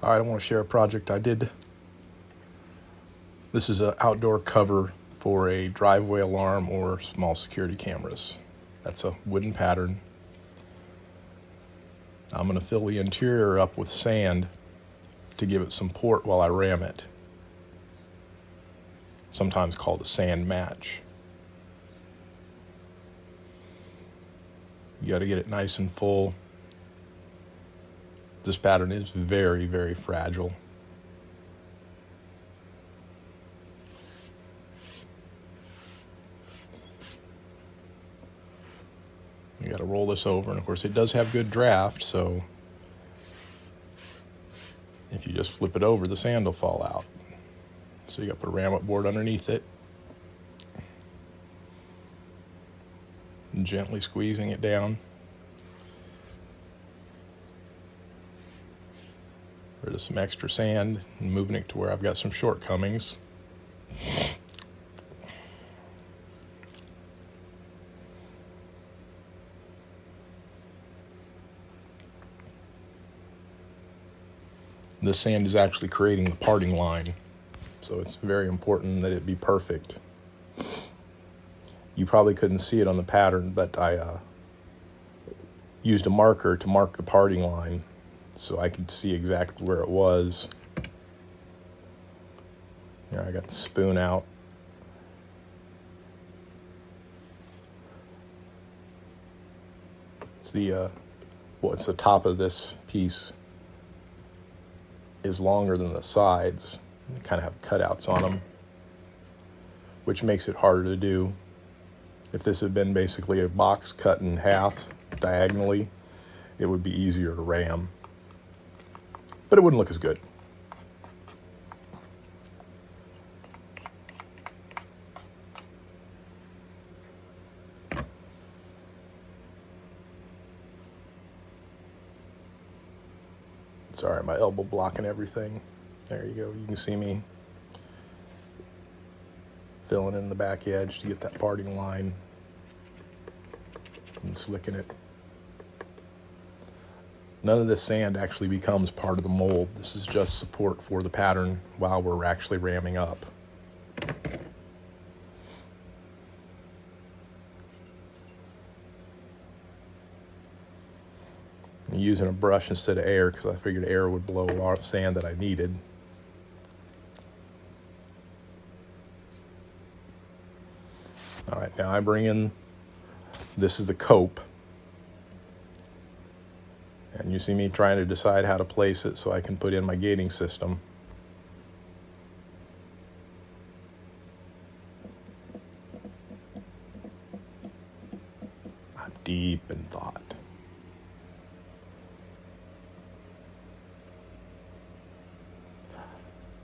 All right, I want to share a project I did. This is an outdoor cover for a driveway alarm or small security cameras. That's a wooden pattern. I'm going to fill the interior up with sand to give it some port while I ram it, sometimes called a sand match. You got to get it nice and full. This pattern is very, very fragile. You got to roll this over, and of course it does have good draft, so if you just flip it over, the sand will fall out. So you got to put a ram-up board underneath it, and gently squeezing it down. Rid of some extra sand and moving it to where I've got some shortcomings. This sand is actually creating the parting line, so it's very important that it be perfect. You probably couldn't see it on the pattern, but I used a marker to mark the parting line so I could see exactly where it was. There, I got the spoon out. It's the top of this piece is longer than the sides. They kind of have cutouts on them, which makes it harder to do. If this had been basically a box cut in half diagonally, it would be easier to ram, but it wouldn't look as good. Sorry, my elbow blocking everything. There you go. You can see me filling in the back edge to get that parting line and slicking it. None of this sand actually becomes part of the mold. This is just support for the pattern while we're actually ramming up. I'm using a brush instead of air because I figured air would blow a lot of sand that I needed. All right, now I bring in, this is the cope. And you see me trying to decide how to place it so I can put in my gating system. I'm deep in thought.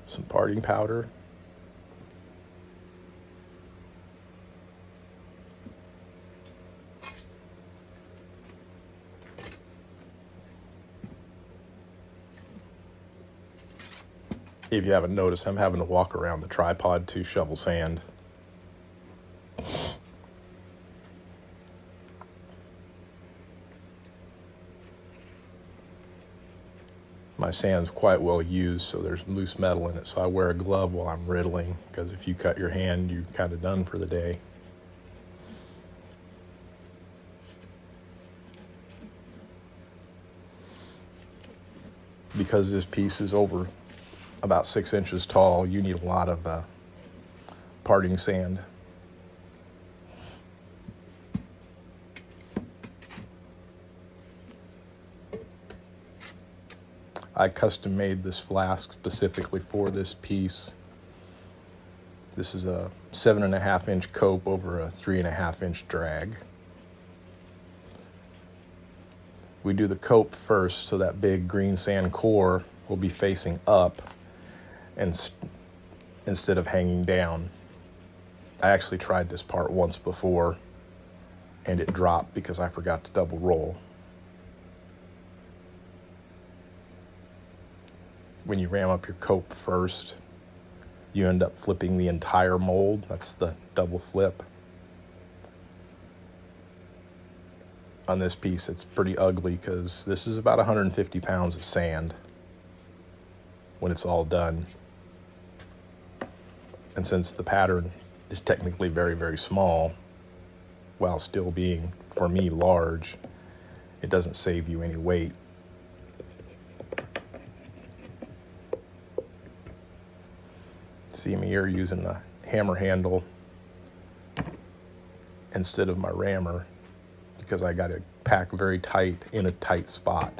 Some parting powder. If you haven't noticed, I'm having to walk around the tripod to shovel sand. My sand's quite well used, so there's loose metal in it, so I wear a glove while I'm riddling, because if you cut your hand, you're kind of done for the day. Because this piece is over about 6 inches tall, you need a lot of parting sand. I custom made this flask specifically for this piece. This is a 7.5 inch cope over a 3.5 inch drag. We do the cope first, so that big green sand core will be facing up and instead of hanging down. I actually tried this part once before and it dropped because I forgot to double roll. When you ram up your cope first, you end up flipping the entire mold. That's the double flip. On this piece, it's pretty ugly because this is about 150 pounds of sand. when it's all done. And since the pattern is technically very, very small, while still being, for me, large, it doesn't save you any weight. See me here using the hammer handle instead of my rammer because I got to pack very tight in a tight spot.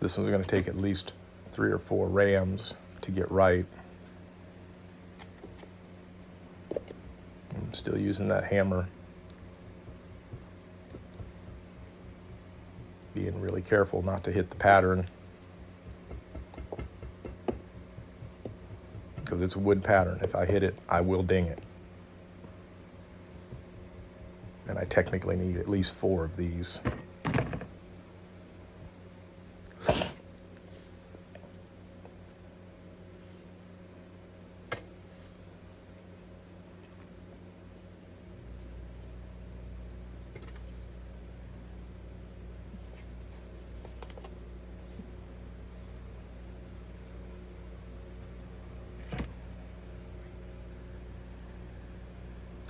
This one's going to take at least 3 or 4 rams to get right. I'm still using that hammer. Being really careful not to hit the pattern because it's a wood pattern. If I hit it, I will ding it. And I technically need at least 4 of these.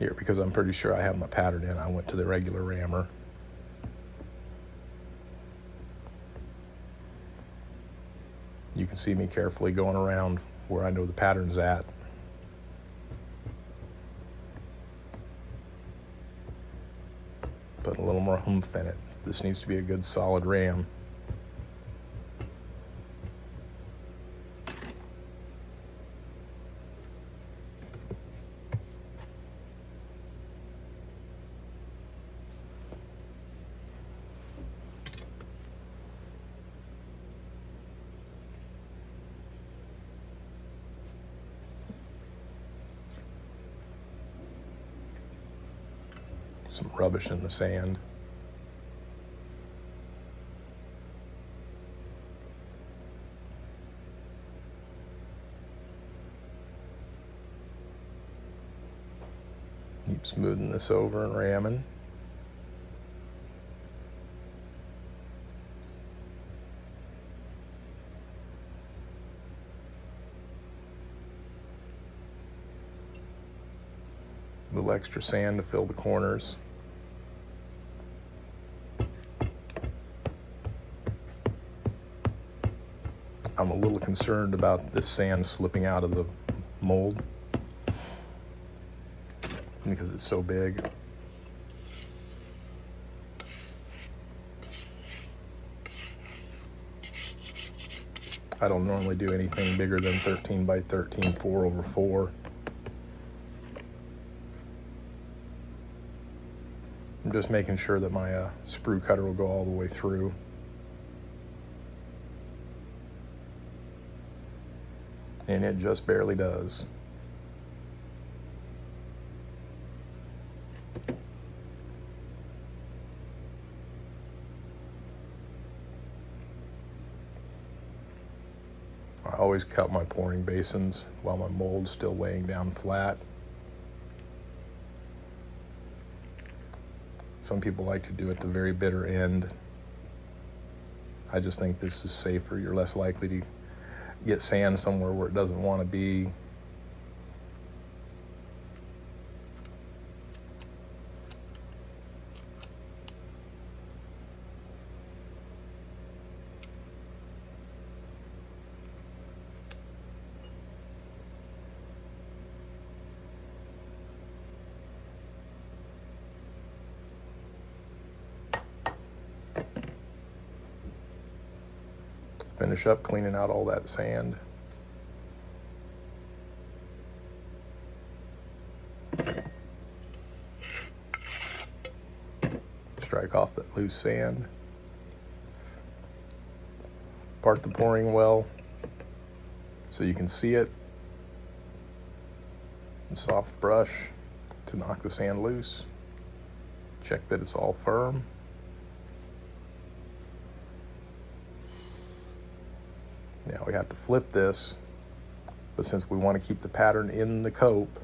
Here, because I'm pretty sure I have my pattern in, I went to the regular rammer. You can see me carefully going around where I know the pattern's at. Put a little more oomph in it. This needs to be a good solid ram. Some rubbish in the sand. Keep smoothing this over and ramming. A little extra sand to fill the corners. I'm a little concerned about this sand slipping out of the mold because it's so big. I don't normally do anything bigger than 13 by 13, 4/4. I'm just making sure that my sprue cutter will go all the way through. And it just barely does. I always cut my pouring basins while my mold's still laying down flat. Some people like to do it at the very bitter end. I just think this is safer. You're less likely to get sand somewhere where it doesn't want to be. Finish up cleaning out all that sand. Strike off that loose sand. Part the pouring well so you can see it. And soft brush to knock the sand loose. Check that it's all firm. Now we have to flip this But since we want to keep the pattern in the cope,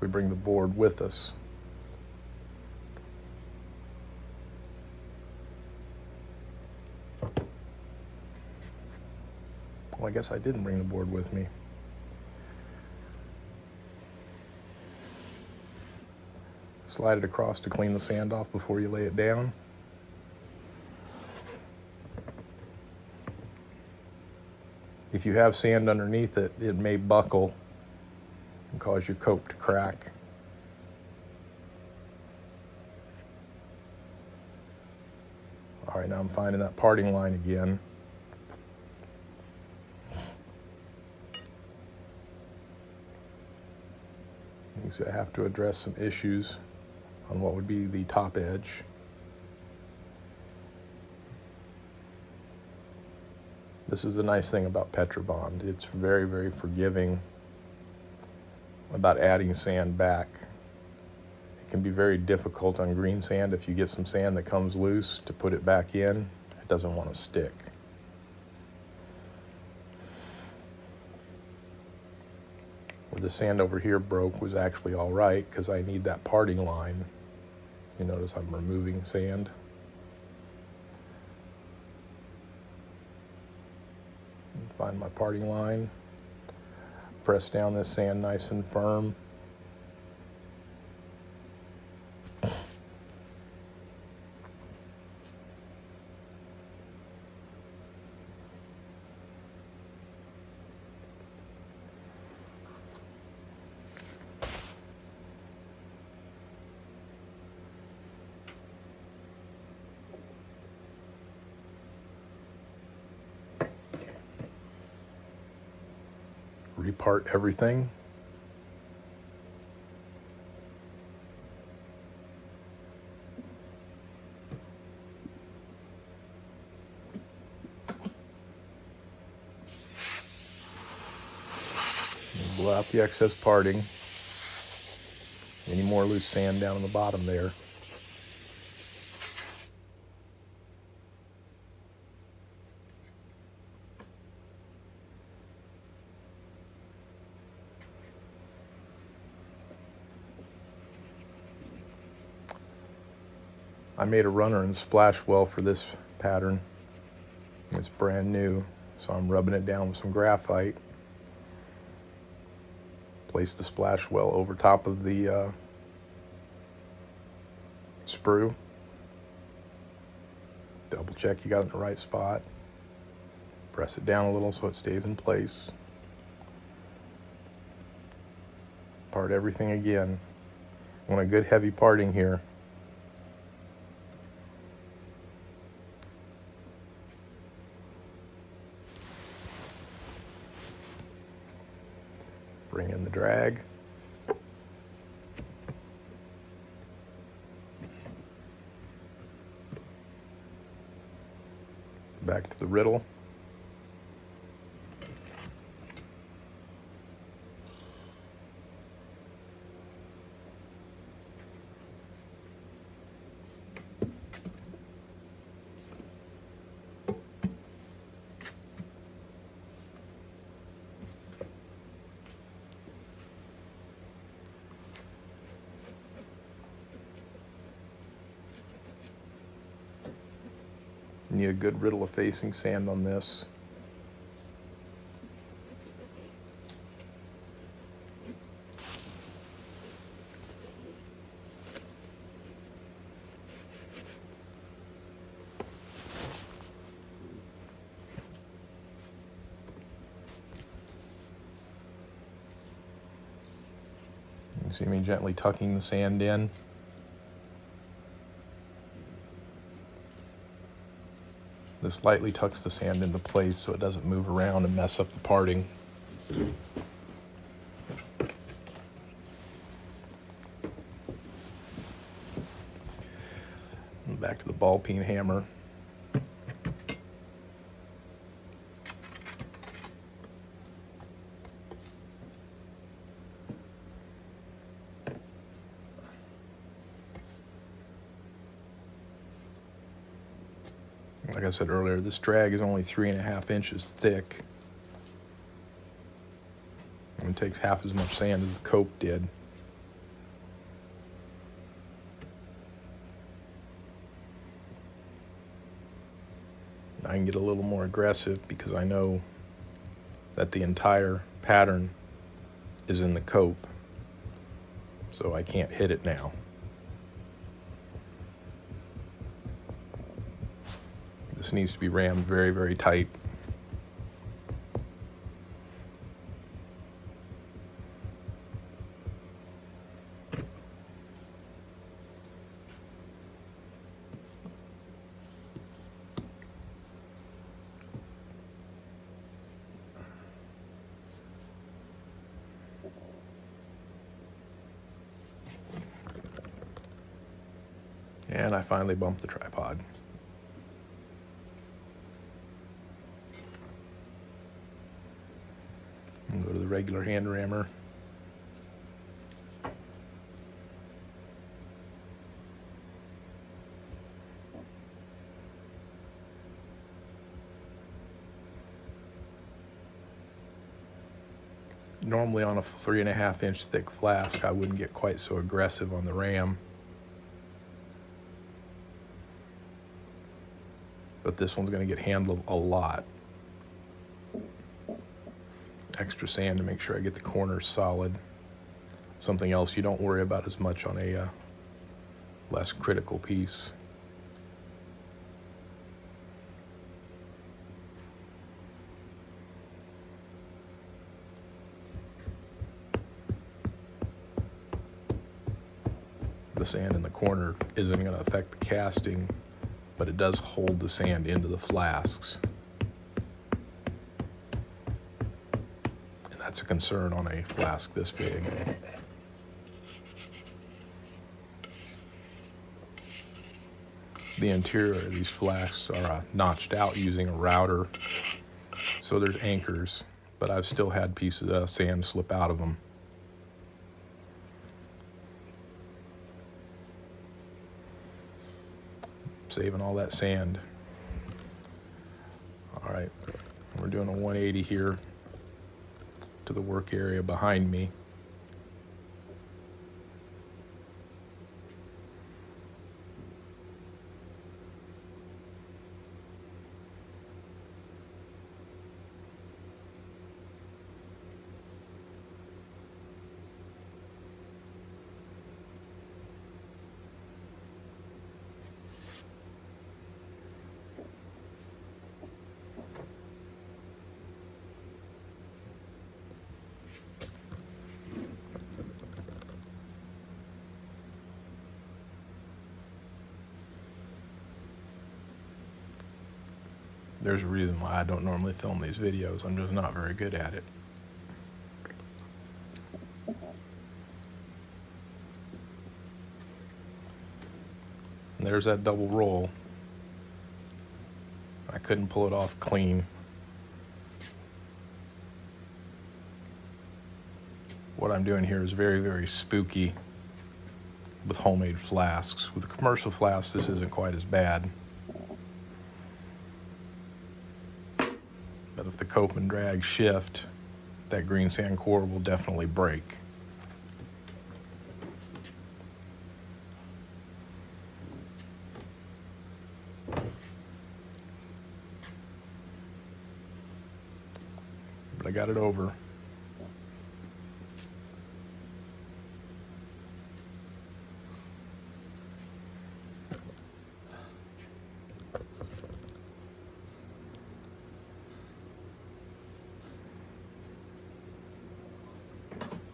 we bring the board with us. Well, I guess I didn't bring the board with me. Slide it across to clean the sand off before you lay it down. If you have sand underneath it, it may buckle and cause your cope to crack. All right, now I'm finding that parting line again. You see, I have to address some issues on what would be the top edge. This is the nice thing about Petrobond. It's very, very forgiving about adding sand back. It can be very difficult on green sand if you get some sand that comes loose to put it back in. It doesn't want to stick. Where the sand over here broke was actually all right because I need that parting line. You notice I'm removing sand. Find my parting line. Press down this sand nice and firm. Repart everything. Blow out the excess parting. Any more loose sand down on the bottom there. I made a runner and splash well for this pattern. It's brand new, so I'm rubbing it down with some graphite. Place the splash well over top of the sprue. Double check you got it in the right spot. Press it down a little so it stays in place. Part everything again. Want a good heavy parting here. Bring in the drag. Back to the riddle. Need a good riddle of facing sand on this. You see me gently tucking the sand in. This lightly tucks the sand into place so it doesn't move around and mess up the parting. And back to the ball peen hammer. Like I said earlier, this drag is only 3.5 inches thick. It takes half as much sand as the cope did. I can get a little more aggressive because I know that the entire pattern is in the cope, so I can't hit it now. This needs to be rammed very, very tight. And I finally bumped the tripod. And go to the regular hand rammer. Normally on a 3.5 inch thick flask, I wouldn't get quite so aggressive on the ram. But this one's going to get handled a lot. Extra sand to make sure I get the corners solid. Something else you don't worry about as much on a less critical piece. The sand in the corner isn't going to affect the casting, but it does hold the sand into the flasks. And that's a concern on a flask this big. The interior of these flasks are notched out using a router, so there's anchors, but I've still had pieces of sand slip out of them. Saving all that sand. All right, we're doing a 180 here to the work area behind me. There's a reason why I don't normally film these videos. I'm just not very good at it. And there's that double roll. I couldn't pull it off clean. What I'm doing here is very, very spooky with homemade flasks. With a commercial flask, this isn't quite as bad. But if the cope and drag shift, that green sand core will definitely break. But I got it over.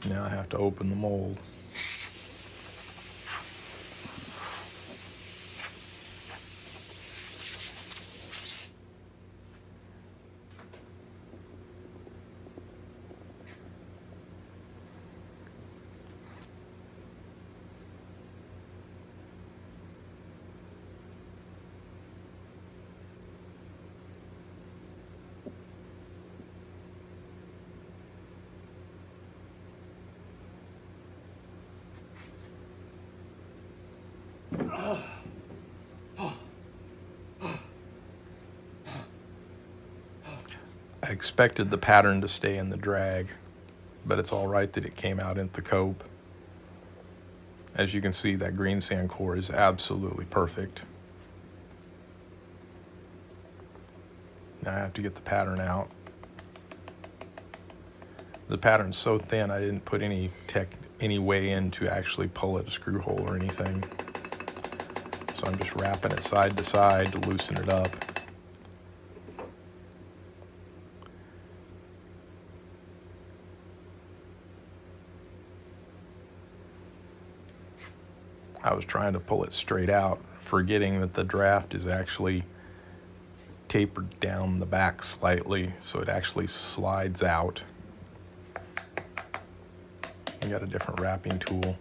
Now I have to open the mold. I expected the pattern to stay in the drag, but it's all right that it came out at the cope. As you can see, that green sand core is absolutely perfect. Now I have to get the pattern out. The pattern's so thin I didn't put any way in to actually pull it a screw hole or anything. So I'm just wrapping it side to side to loosen it up. I was trying to pull it straight out, forgetting that the draft is actually tapered down the back slightly, so it actually slides out. I got a different wrapping tool.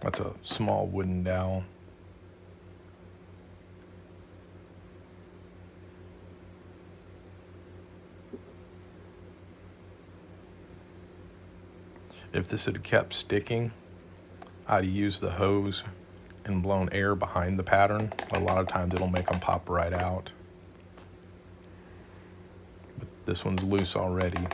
That's a small wooden dowel. If this had kept sticking, I'd use the hose and blown air behind the pattern. A lot of times it'll make them pop right out. But this one's loose already.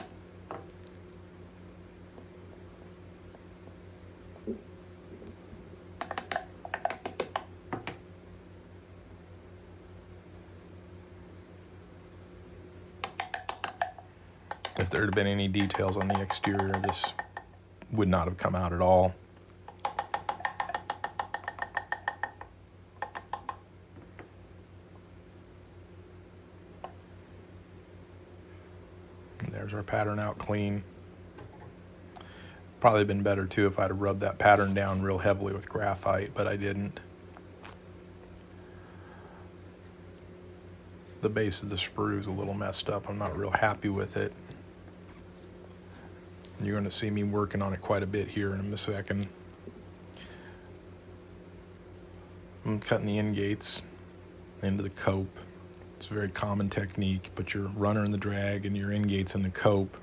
If there had been any details on the exterior, this would not have come out at all. And there's our pattern out clean. Probably been better too if I'd have rubbed that pattern down real heavily with graphite, but I didn't. The base of the sprue is a little messed up. I'm not real happy with it. You're going to see me working on it quite a bit here in a second. I'm cutting the end gates into the cope. It's a very common technique. Put your runner in the drag and your end gates in the cope.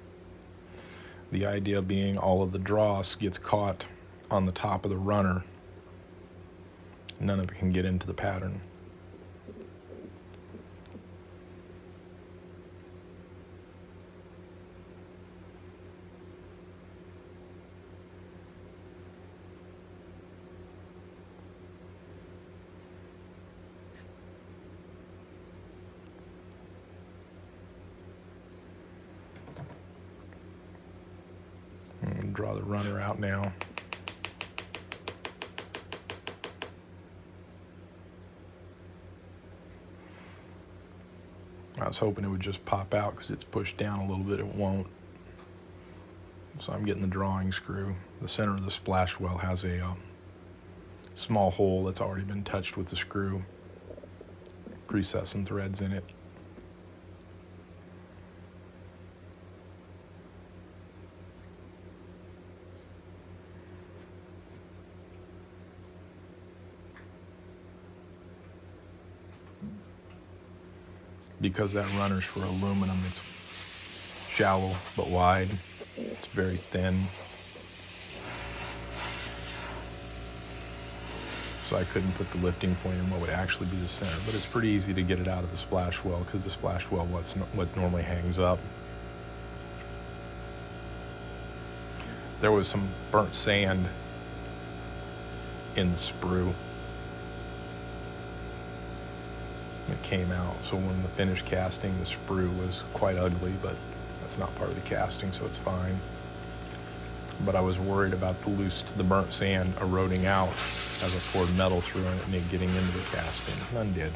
The idea being all of the dross gets caught on the top of the runner. None of it can get into the pattern. Draw the runner out now. I was hoping it would just pop out because it's pushed down a little bit. It won't. So I'm getting the drawing screw. The center of the splash well has a small hole that's already been touched with the screw. Preset some threads in it. Because that runner's for aluminum, it's shallow but wide. It's very thin. So I couldn't put the lifting point in what would actually be the center. But it's pretty easy to get it out of the splash well because the splash well what normally hangs up. There was some burnt sand in the sprue. It came out, so when the finished casting, the sprue was quite ugly, but that's not part of the casting, so it's fine. But I was worried about the burnt sand eroding out as I poured metal through it and it getting into the casting. None did.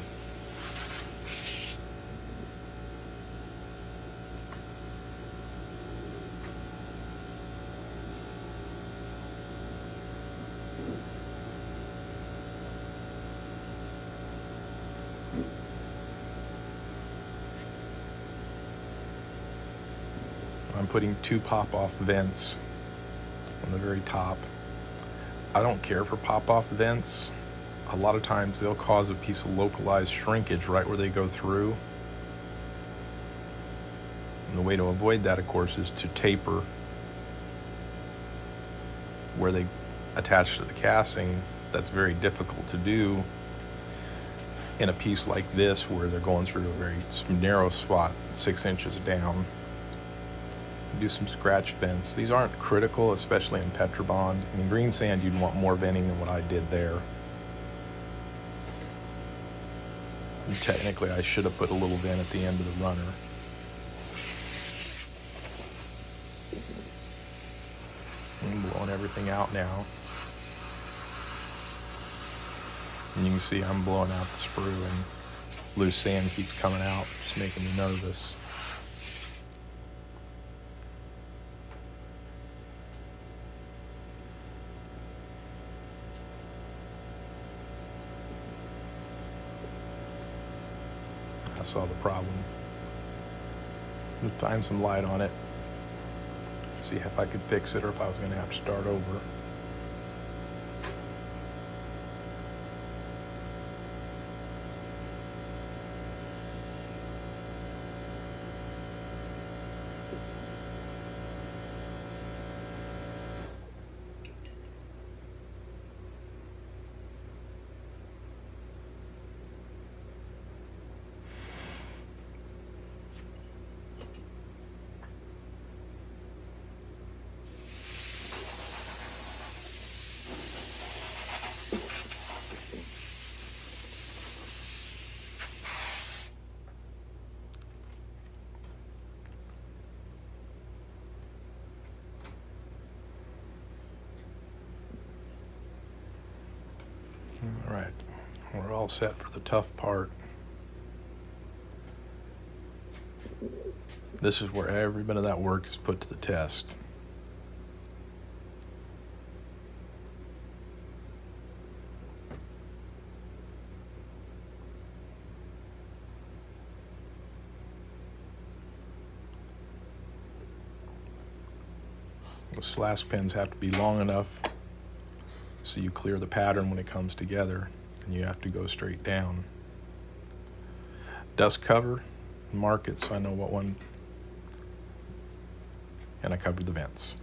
I'm putting 2 pop-off vents on the very top. I don't care for pop-off vents. A lot of times they'll cause a piece of localized shrinkage right where they go through. And the way to avoid that, of course, is to taper where they attach to the casting, that's very difficult to do in a piece like this where they're going through a very narrow spot 6 inches down. Do some scratch vents. These aren't critical, especially in Petrobond. I mean, green sand, you'd want more venting than what I did there. And technically, I should have put a little vent at the end of the runner. I'm blowing everything out now. And you can see I'm blowing out the sprue and loose sand keeps coming out, just making me nervous. I saw the problem. Let's find some light on it. See if I could fix it or if I was going to have to start over. All right, we're all set for the tough part. This is where every bit of that work is put to the test. The slash pins have to be long enough so you clear the pattern when it comes together, and you have to go straight down. Dust cover, mark it so I know what one, and I cover the vents.